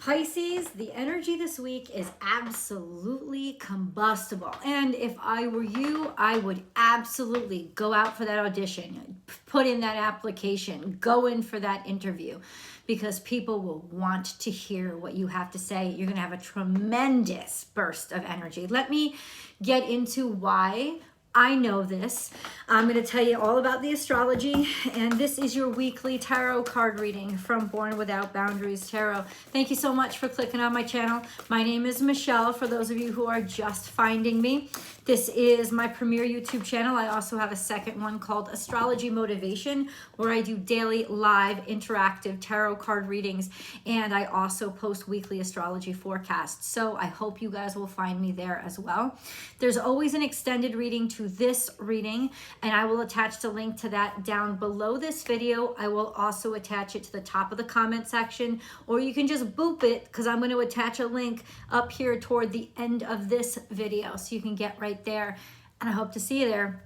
Pisces, the energy this week is absolutely combustible. And if I were you, I would absolutely go out for that audition, put in that application, go in for that interview, because people will want to hear what you have to say. You're going to have a tremendous burst of energy. Let me get into why I know this. I'm going to tell you all about the astrology, and this is your weekly tarot card reading from Born Without Boundaries Tarot. Thank you so much for clicking on my channel. My name is Michelle, for those of you who are just finding me. This is my premier YouTube channel. I also have a second one called Astrology Motivation, where I do daily live interactive tarot card readings, and I also post weekly astrology forecasts. So I hope you guys will find me there as well. There's always an extended reading to this reading, and I will attach the link to that down below this video. I will also attach it to the top of the comment section, or you can just boop it, because I'm going to attach a link up here toward the end of this video, so you can get right there, and I hope to see you there.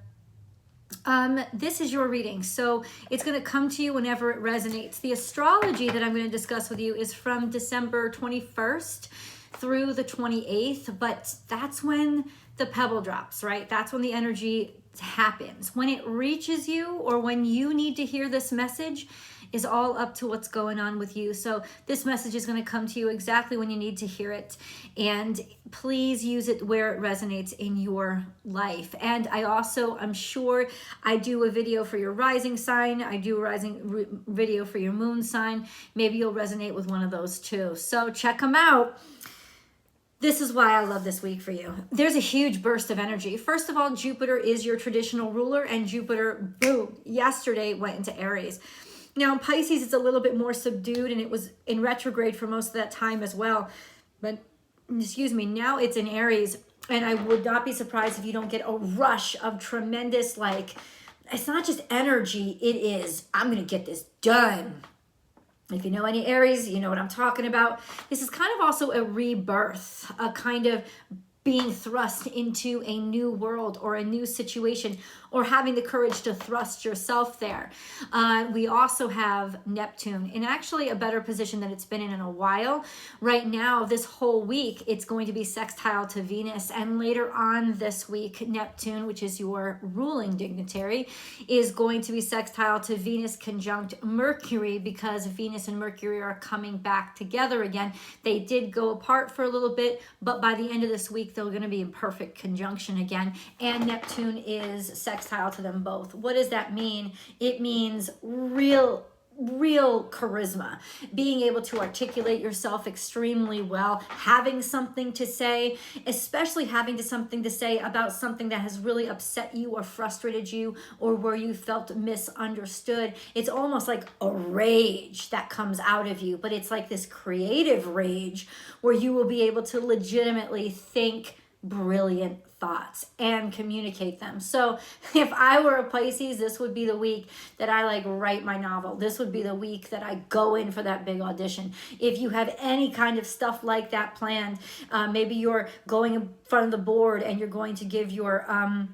This is your reading, so it's going to come to you whenever it resonates. The astrology that I'm going to discuss with you is from December 21st through the 28th, but that's when the pebble drops, right? That's when the energy happens. When it reaches you, or when you need to hear this message, is all up to what's going on with you. So this message is going to come to you exactly when you need to hear it, and please use it where it resonates in your life. And I'm sure I do a video for your rising sign. I do a video for your moon sign. Maybe you'll resonate with one of those too. So check them out. This is why I love this week for you. There's a huge burst of energy. First of all, Jupiter is your traditional ruler, and Jupiter, boom, yesterday went into Aries. Now, in Pisces, it's a little bit more subdued, and it was in retrograde for most of that time as well. But, now it's in Aries, and I would not be surprised if you don't get a rush of tremendous, it's not just energy, it is, I'm going to get this done. If you know any Aries, you know what I'm talking about. This is kind of also a rebirth, a kind of being thrust into a new world or a new situation, or having the courage to thrust yourself there. We also have Neptune in actually a better position than it's been in a while. Right now, this whole week, it's going to be sextile to Venus. And later on this week, Neptune, which is your ruling dignitary, is going to be sextile to Venus conjunct Mercury, because Venus and Mercury are coming back together again. They did go apart for a little bit, but by the end of this week, they're going to be in perfect conjunction again. And Neptune is sextile to them both. What does that mean? It means real charisma, being able to articulate yourself extremely well, having something to say, especially having something to say about something that has really upset you or frustrated you, or where you felt misunderstood. It's almost like a rage that comes out of you, but it's like this creative rage where you will be able to legitimately think brilliant thoughts and communicate them. So if I were a Pisces, this would be the week that I write my novel. This would be the week that I go in for that big audition. If you have any kind of stuff like that planned, maybe you're going in front of the board and you're going to give your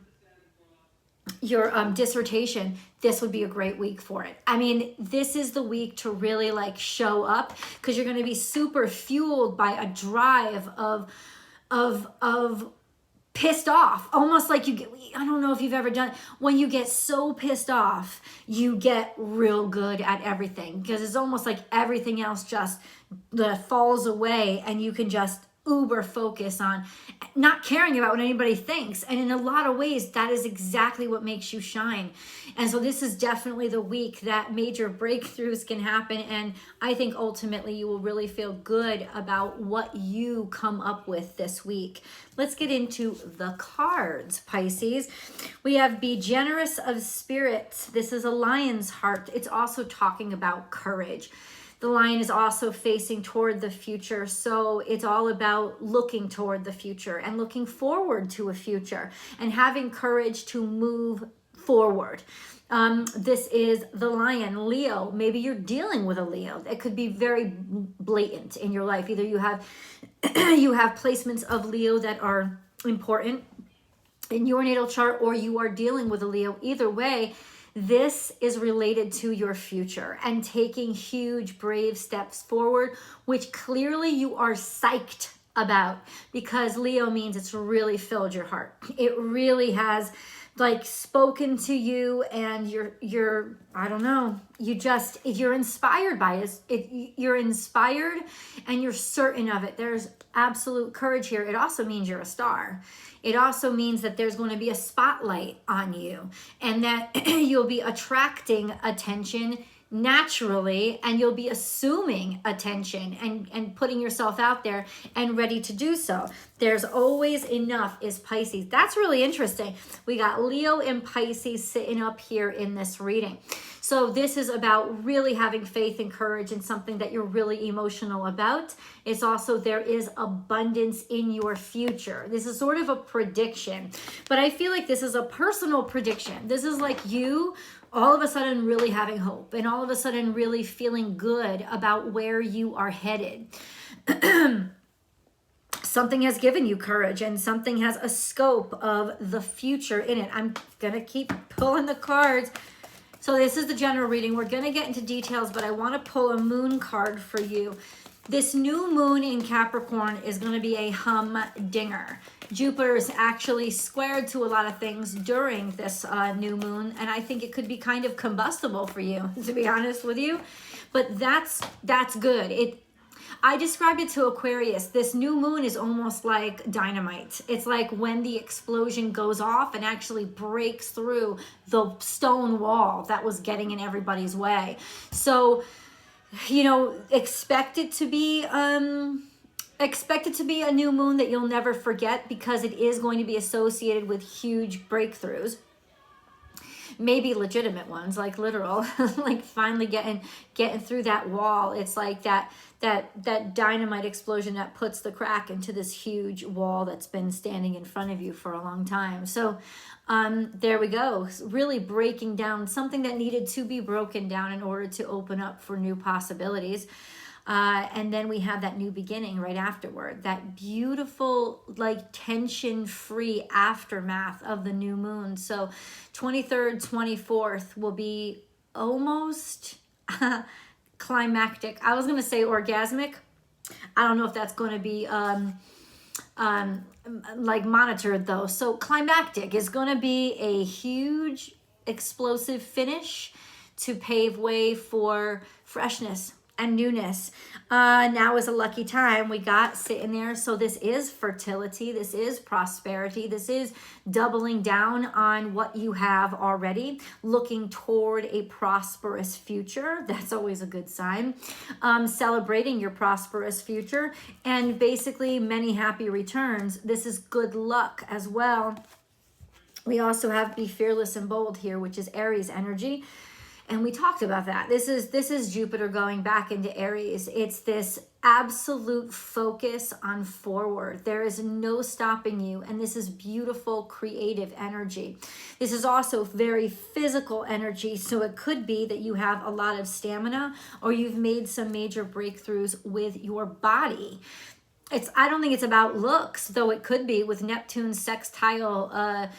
dissertation, this would be a great week for it. I mean, this is the week to really show up, because you're going to be super fueled by a drive of pissed off, almost like you get, I don't know if you've ever done, when you get so pissed off, you get real good at everything, because it's almost like everything else just falls away, and you can just uber focus on not caring about what anybody thinks. And in a lot of ways, that is exactly what makes you shine. And so this is definitely the week that major breakthroughs can happen. And I think ultimately you will really feel good about what you come up with this week. Let's get into the cards, Pisces. We have Be Generous of Spirit. This is a lion's heart. It's also talking about courage. The lion is also facing toward the future, so it's all about looking toward the future and looking forward to a future and having courage to move forward. This is the lion, Leo. Maybe you're dealing with a Leo. It could be very blatant in your life. Either you have placements of Leo that are important in your natal chart, or you are dealing with a Leo. Either way, This is related to your future and taking huge, brave steps forward, which clearly you are psyched about, because Leo means it's really filled your heart. It really has like spoken to you, and you're I don't know, you're inspired by it. You're inspired and you're certain of it. There's absolute courage here. It also means you're a star. It also means that there's going to be a spotlight on you, and that you'll be attracting attention naturally, and you'll be assuming attention and putting yourself out there and ready to do so. There's always enough is Pisces. That's really interesting. We got Leo and Pisces sitting up here in this reading. So this is about really having faith and courage in something that you're really emotional about. It's also, there is abundance in your future. This is sort of a prediction, but I feel like this is a personal prediction. This is like you all of a sudden really having hope, and all of a sudden really feeling good about where you are headed. Something has given you courage, and something has a scope of the future in it. I'm going to keep pulling the cards. So this is the general reading. We're going to get into details, but I want to pull a moon card for you. This new moon in Capricorn is going to be a humdinger. Jupiter is actually squared to a lot of things during this new moon, and I think it could be kind of combustible for you, to be honest with you. But that's good. I described it to Aquarius. This new moon is almost like dynamite. It's like when the explosion goes off and actually breaks through the stone wall that was getting in everybody's way. So, you know, expect it to be a new moon that you'll never forget, because it is going to be associated with huge breakthroughs. Maybe legitimate ones, like literal, like finally getting through that wall. It's like that dynamite explosion that puts the crack into this huge wall that's been standing in front of you for a long time. So there we go. Really breaking down something that needed to be broken down in order to open up for new possibilities. And then we have that new beginning right afterward, that beautiful, like tension-free aftermath of the new moon. So 23rd, 24th will be almost climactic. I was going to say orgasmic. I don't know if that's going to be like monitored though. So climactic is going to be a huge explosive finish to pave way for freshness and newness. Now is a lucky time we got sitting there. So this is fertility. This is prosperity. This is doubling down on what you have already, looking toward a prosperous future. That's always a good sign. Celebrating your prosperous future, and basically many happy returns. This is good luck as well. We also have be fearless and bold here, which is Aries energy. And we talked about that. This is Jupiter going back into Aries. It's this absolute focus on forward. There is no stopping you. And this is beautiful, creative energy. This is also very physical energy. So it could be that you have a lot of stamina, or you've made some major breakthroughs with your body. I don't think it's about looks, though it could be with Neptune sextile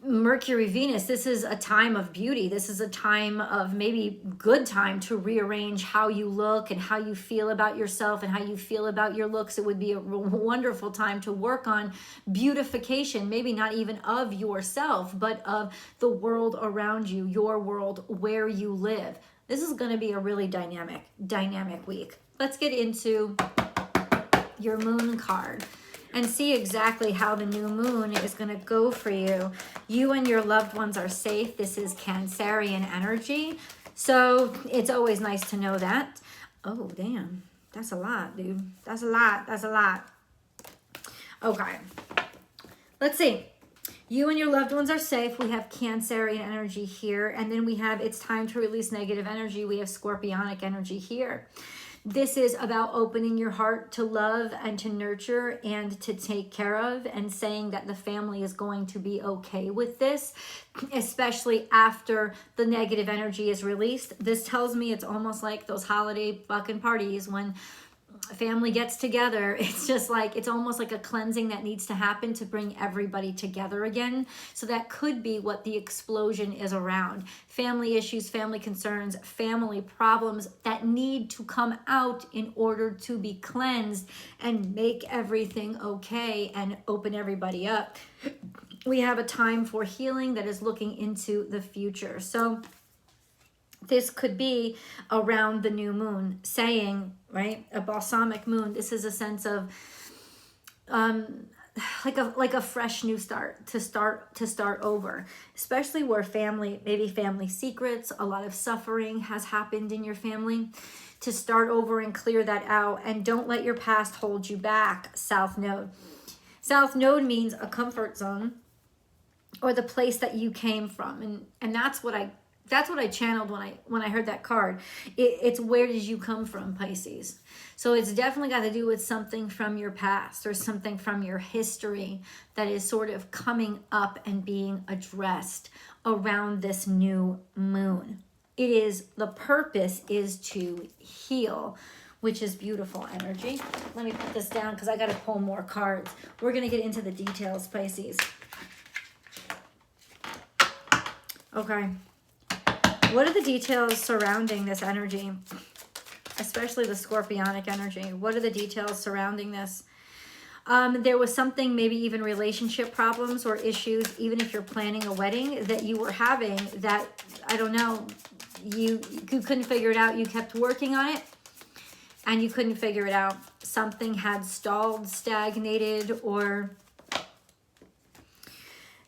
Mercury, Venus. This is a time of beauty. This is a time of maybe good time to rearrange how you look and how you feel about yourself and how you feel about your looks. It would be a wonderful time to work on beautification, maybe not even of yourself, but of the world around you, your world where you live. This is going to be a really dynamic week. Let's get into your moon card and see exactly how the new moon is going to go for you. You and your loved ones are safe. This is Cancerian energy. So it's always nice to know that. Oh, damn. That's a lot, dude. That's a lot. Okay. Let's see. You and your loved ones are safe. We have Cancerian energy here. And then we have it's time to release negative energy. We have Scorpionic energy here. This is about opening your heart to love and to nurture and to take care of, and saying that the family is going to be okay with this, especially after the negative energy is released. This tells me it's almost like those holiday fucking parties when family gets together. It's just like, it's almost like a cleansing that needs to happen to bring everybody together again. So that could be what the explosion is around. Family issues, family concerns, family problems that need to come out in order to be cleansed and make everything okay and open everybody up. We have a time for healing that is looking into the future. So this could be around the new moon, saying, right, a balsamic moon. This is a sense of like a fresh new start, to start over, especially where family, maybe family secrets, a lot of suffering has happened in your family, to start over and clear that out. And don't let your past hold you back. South Node. South Node means a comfort zone, or the place that you came from, and that's what I channeled when I heard that card. It's where did you come from, Pisces? So it's definitely got to do with something from your past or something from your history that is sort of coming up and being addressed around this new moon. The purpose is to heal, which is beautiful energy. Let me put this down because I got to pull more cards. We're going to get into the details, Pisces. Okay. What are the details surrounding this energy, especially the scorpionic energy? What are the details surrounding this? There was something, maybe even relationship problems or issues, even if you're planning a wedding, that you were having that, I don't know, you couldn't figure it out. You kept working on it and you couldn't figure it out. Something had stalled, stagnated, or...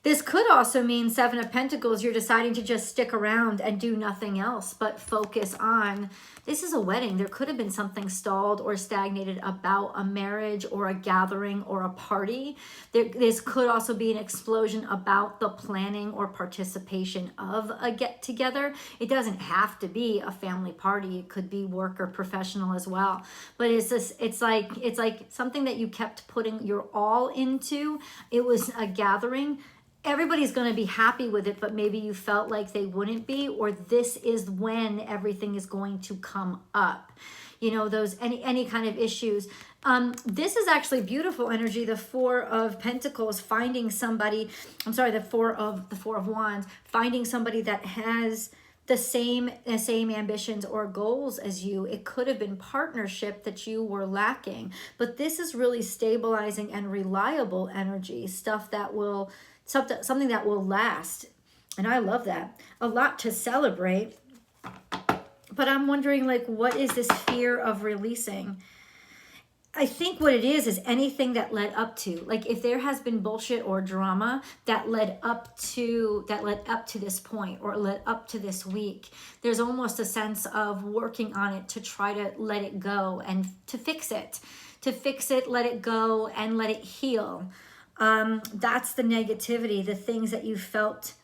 This could also mean Seven of Pentacles. You're deciding to just stick around and do nothing else but focus on, this is a wedding. There could have been something stalled or stagnated about a marriage or a gathering or a party. This could also be an explosion about the planning or participation of a get-together. It doesn't have to be a family party. It could be work or professional as well. But it's like something that you kept putting your all into. It was a gathering. Everybody's going to be happy with it, but maybe you felt like they wouldn't be, or this is when everything is going to come up. You know, those any kind of issues. This is actually beautiful energy. The Four of Pentacles, finding somebody, the Four of Wands, finding somebody that has the same ambitions or goals as you. It could have been partnership that you were lacking, but this is really stabilizing and reliable energy, something that will last. And I love that. A lot to celebrate. But I'm wondering, like, what is this fear of releasing? I think what it is anything that led up to, like, if there has been bullshit or drama that led up to this point or led up to this week, there's almost a sense of working on it to try to let it go and to fix it, let it go and let it heal. That's the negativity, the things that you felt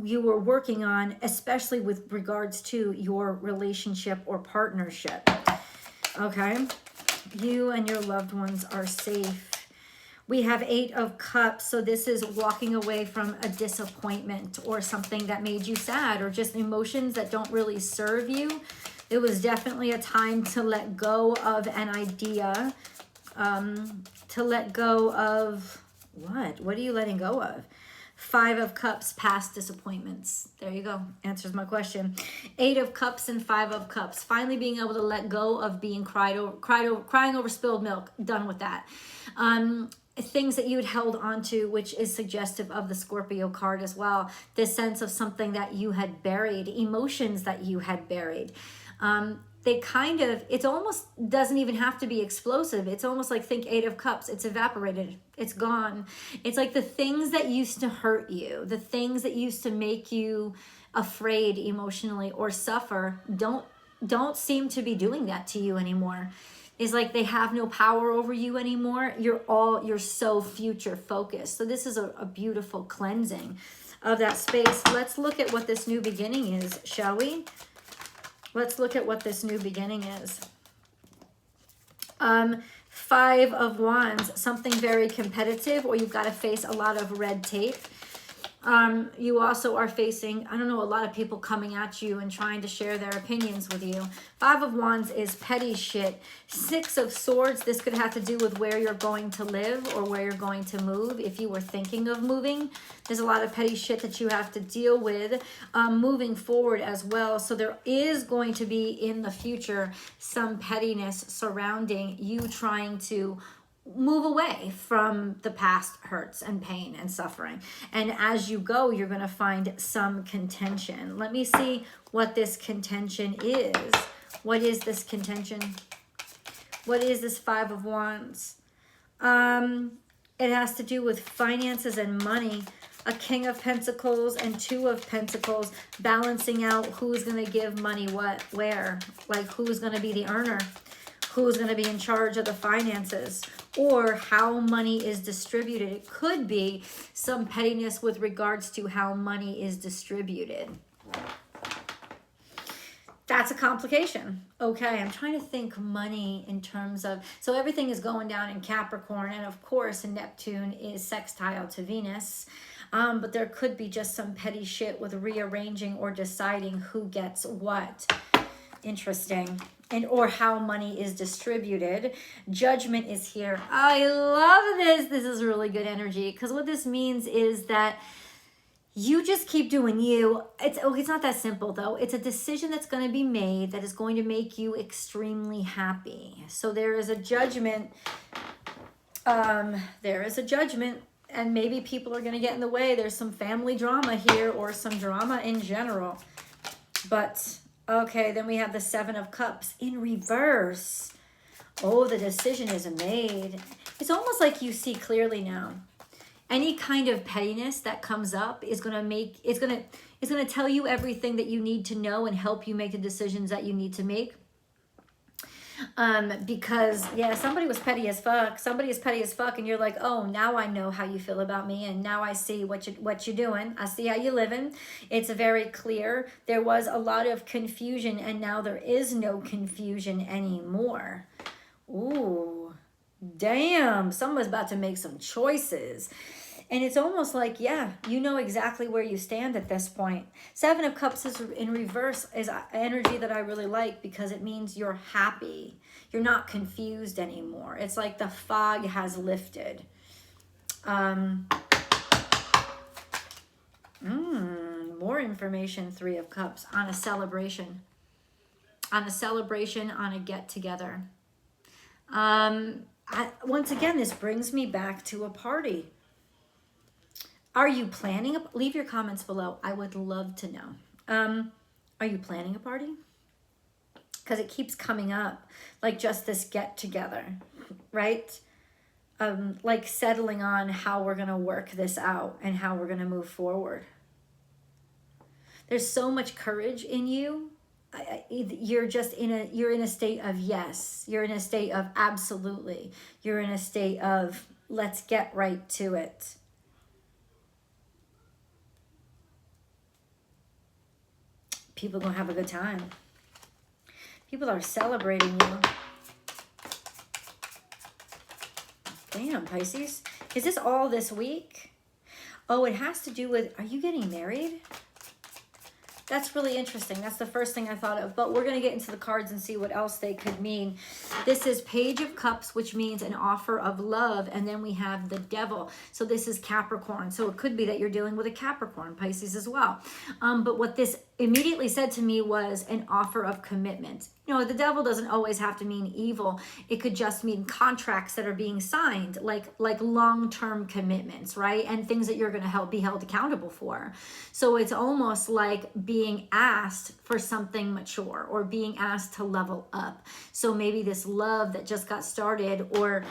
you were working on, especially with regards to your relationship or partnership. Okay, you and your loved ones are safe. We have Eight of Cups, so this is walking away from a disappointment or something that made you sad, or just emotions that don't really serve you. It was definitely a time to let go of an idea, to let go of... What are you letting go of? Five of Cups, past disappointments. There you go. Answers my question. Eight of Cups and Five of Cups. Finally being able to let go of being crying over spilled milk. Done with that. Things that you had held onto, which is suggestive of the Scorpio card as well. This sense of something that you had buried, emotions that you had buried. It almost doesn't even have to be explosive. It's almost like, think Eight of Cups. It's evaporated. It's gone. It's like the things that used to hurt you, the things that used to make you afraid emotionally or suffer, don't seem to be doing that to you anymore. It's like they have no power over you anymore. You're so future focused. So this is a beautiful cleansing of that space. Let's look at what this new beginning is, shall we? Let's look at what this new beginning is. Five of Wands, something very competitive, or you've got to face a lot of red tape. You also are facing, I don't know, a lot of people coming at you and trying to share their opinions with you. 5 of Wands is petty shit. 6 of Swords, this could have to do with where you're going to live or where you're going to move. If you were thinking of moving, there's a lot of petty shit that you have to deal with moving forward as well. So there is going to be in the future some pettiness surrounding you trying to move away from the past hurts and pain and suffering. And as you go, you're going to find some contention. Let me see what this contention is. What is this contention? What is this 5 of Wands? It has to do with finances and money. A King of Pentacles and 2 of Pentacles, balancing out who's going to give money what, where. Like who's going to be the earner. Who's going to be in charge of the finances, or how money is distributed. It could be some pettiness with regards to how money is distributed. That's a complication. Okay, I'm trying to think money in terms of, so everything is going down in Capricorn, and of course Neptune is sextile to Venus. But there could be just some petty shit with rearranging or deciding who gets what. Interesting. And or how money is distributed. Judgment is here. I love this. This is really good energy, because what this means is that you just keep doing you. It's not that simple though. It's a decision that's going to be made that is going to make you extremely happy. So there is a judgment. There is a judgment, and maybe people are going to get in the way. There's some family drama here, or some drama in general. But okay, then we have the 7 of Cups in reverse. Oh, the decision is made. It's almost like you see clearly now. Any kind of pettiness that comes up is going to make, it's going to tell you everything that you need to know and help you make the decisions that you need to make. Because yeah, somebody was petty as fuck. Somebody is petty as fuck, and you're like, oh, now I know how you feel about me, and now I see what you're doing. I see how you're living. It's very clear. There was a lot of confusion, and now there is no confusion anymore. Ooh, damn! Someone's about to make some choices. And it's almost like, yeah, you know exactly where you stand at this point. 7 of Cups is in reverse is energy that I really like, because it means you're happy. You're not confused anymore. It's like the fog has lifted. More information, 3 of Cups, on a celebration. On a celebration, on a get-together. Once again, this brings me back to a party. Are you planning? Leave your comments below. I would love to know. Are you planning a party? Because it keeps coming up, like just this get together, right? Like settling on how we're going to work this out and how we're going to move forward. There's so much courage in you. You're just you're in a state of yes. You're in a state of absolutely. You're in a state of let's get right to it. People gonna have a good time. People are celebrating you. Damn, Pisces. Is this all this week? Oh, it has to do with, are you getting married? That's really interesting. That's the first thing I thought of. But we're going to get into the cards and see what else they could mean. This is Page of Cups, which means an offer of love. And then we have the Devil. So this is Capricorn. So it could be that you're dealing with a Capricorn, Pisces as well. But what this immediately said to me was an offer of commitment. You know, the devil doesn't always have to mean evil. It could just mean contracts that are being signed, like long-term commitments, right? And things that you're going to be held accountable for. So it's almost like being asked for something mature, or being asked to level up. So maybe this love that just got started, or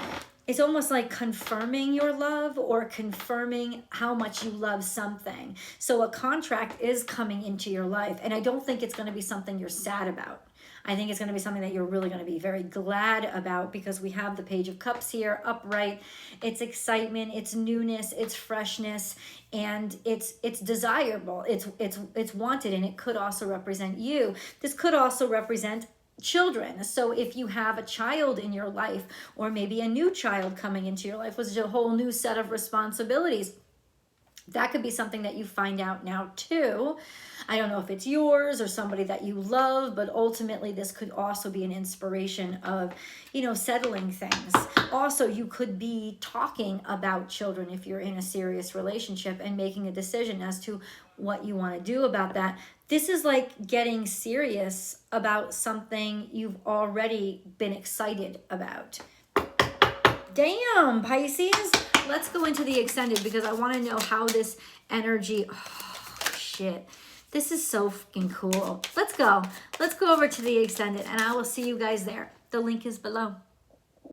it's almost like confirming your love, or confirming how much you love something. So a contract is coming into your life, and I don't think it's going to be something you're sad about. I think it's going to be something that you're really going to be very glad about, because we have the Page of Cups here upright. It's excitement, it's newness, it's freshness, and it's desirable. It's wanted, and it could also represent you. This could also represent children. So if you have a child in your life, or maybe a new child coming into your life with a whole new set of responsibilities, That could be something that you find out now too. I don't know if it's yours or somebody that you love, but ultimately this could also be an inspiration of, you know, settling things. Also, you could be talking about children if you're in a serious relationship and making a decision as to what you want to do about that. This is like getting serious about something you've already been excited about. Damn, Pisces. Let's go into the extended because I want to know how this energy, oh shit, this is so fucking cool. Let's go over to the extended and I will see you guys there. The link is below.